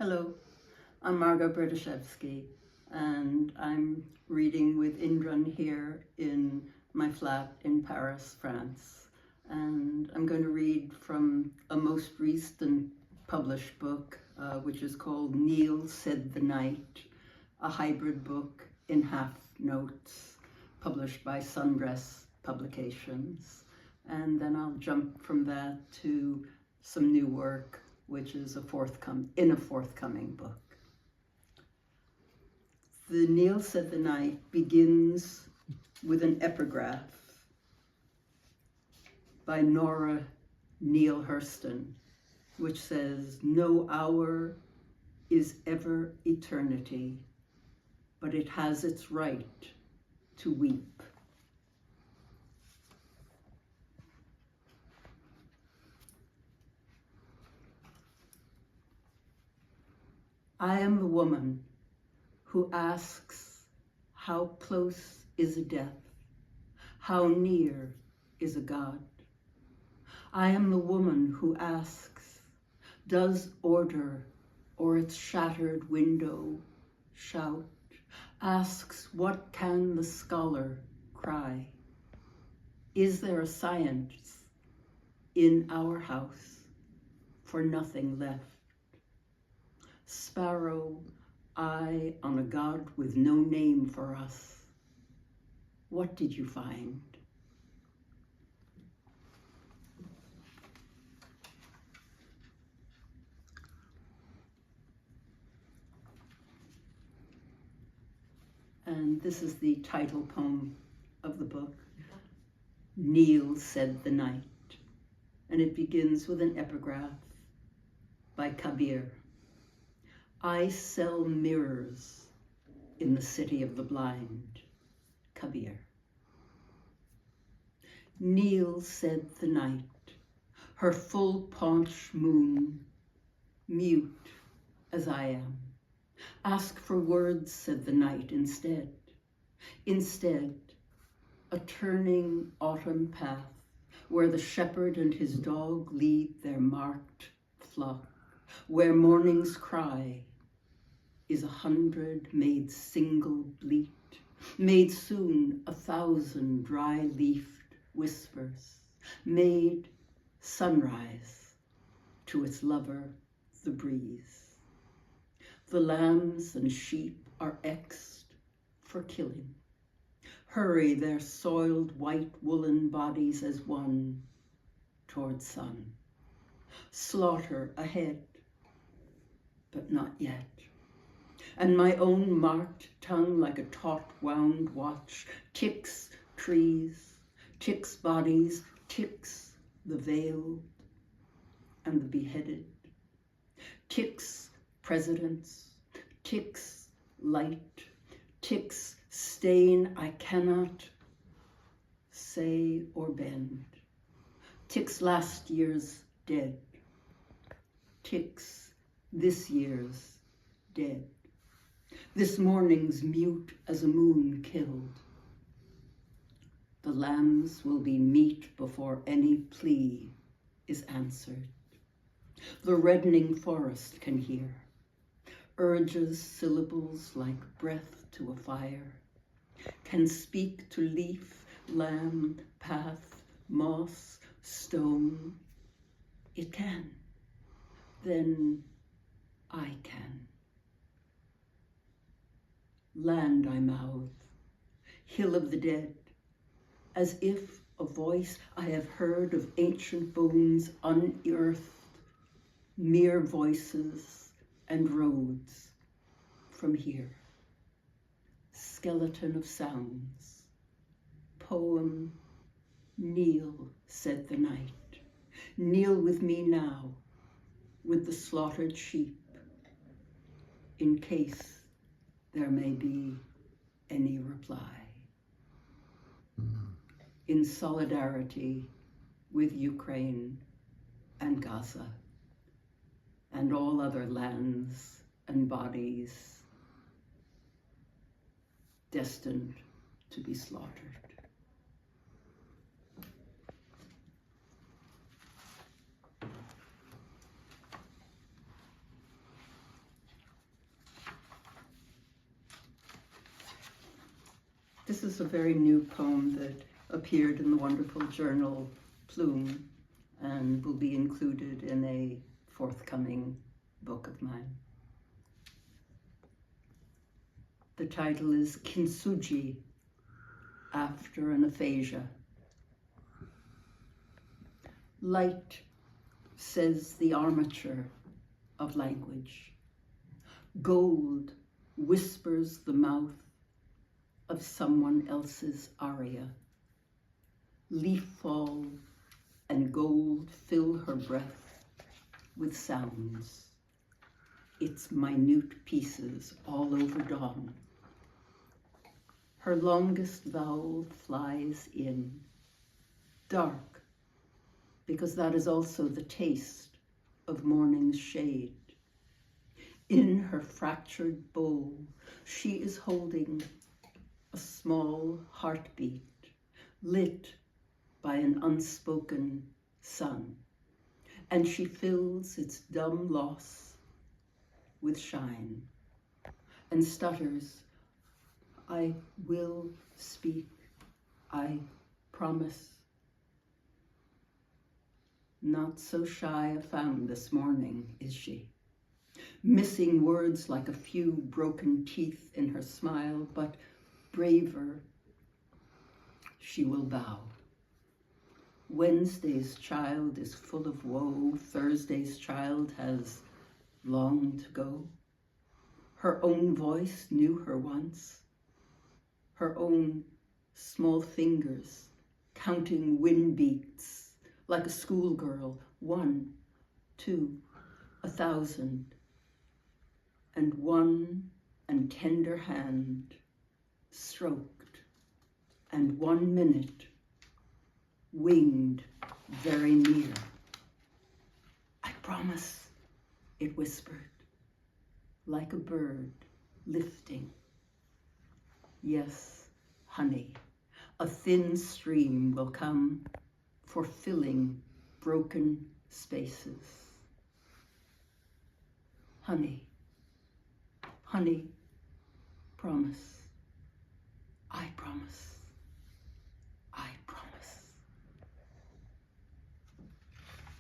Hello, I'm Margo Berdeshevsky, and I'm reading with Indran here in my flat in Paris, France. And I'm going to read from a most recent published book, which is called Neil Said the Night, a hybrid book in half notes, published by Sunbreast Publications. And then I'll jump from that to some new work, which is a forthcoming book. The Neil Said the Night begins with an epigraph by Nora Neale Hurston, which says, "No hour is ever eternity, but it has its right to weep." I am the woman who asks, how close is a death? How near is a God? I am the woman who asks, does order or its shattered window shout? Asks, what can the scholar cry? Is there a science in our house for nothing left? Sparrow, eye on a God with no name for us. What did you find? And this is the title poem of the book, Neil Said the Night. And it begins with an epigraph by Kabir. I sell mirrors in the city of the blind. Kabir. Neil said the night, her full paunch moon, mute as I am. Ask for words, said the night instead. Instead, a turning autumn path where the shepherd and his dog lead their marked flock, where morning's cry is 100 made single bleat, made soon 1,000 dry-leafed whispers, made sunrise to its lover, the breeze. The lambs and sheep are exed for killing. Hurry their soiled white woolen bodies as one toward sun. Slaughter ahead, but not yet. And my own marked tongue, like a taut wound watch, ticks trees, ticks bodies, ticks the veiled and the beheaded, ticks presidents, ticks light, ticks stain I cannot say or bend, ticks last year's dead, ticks this year's dead. This morning's mute as a moon killed. The lambs will be meat before any plea is answered. The reddening forest can hear, urges syllables like breath to a fire, can speak to leaf, lamb, path, moss, stone. It can. Then I can. Land I mouth, hill of the dead, as if a voice I have heard of ancient bones unearthed, mere voices and roads from here. Skeleton of sounds, poem, kneel, said the night. Kneel with me now, with the slaughtered sheep, in case there may be any reply. In solidarity with Ukraine and Gaza and all other lands and bodies destined to be slaughtered. This is a very new poem that appeared in the wonderful journal Plume and will be included in a forthcoming book of mine. The title is Kintsugi, After an Aphasia. Light, says the armature of language. Gold whispers the mouth of someone else's aria. Leaf fall and gold fill her breath with sounds. Its minute pieces all over dawn. Her longest vowel flies in, dark, because that is also the taste of morning's shade. In her fractured bowl, she is holding a small heartbeat, lit by an unspoken sun, and she fills its dumb loss with shine, and stutters, I will speak, I promise. Not so shy a femme this morning, is she? Missing words like a few broken teeth in her smile, but braver, she will bow. Wednesday's child is full of woe. Thursday's child has long to go. Her own voice knew her once. Her own small fingers counting wind beats like a schoolgirl, 1, 2, 1,000, and one and tender hand stroked, and 1 minute winged very near. I promise, it whispered, like a bird lifting. Yes, honey, a thin stream will come for filling broken spaces. Honey, honey, promise, I promise.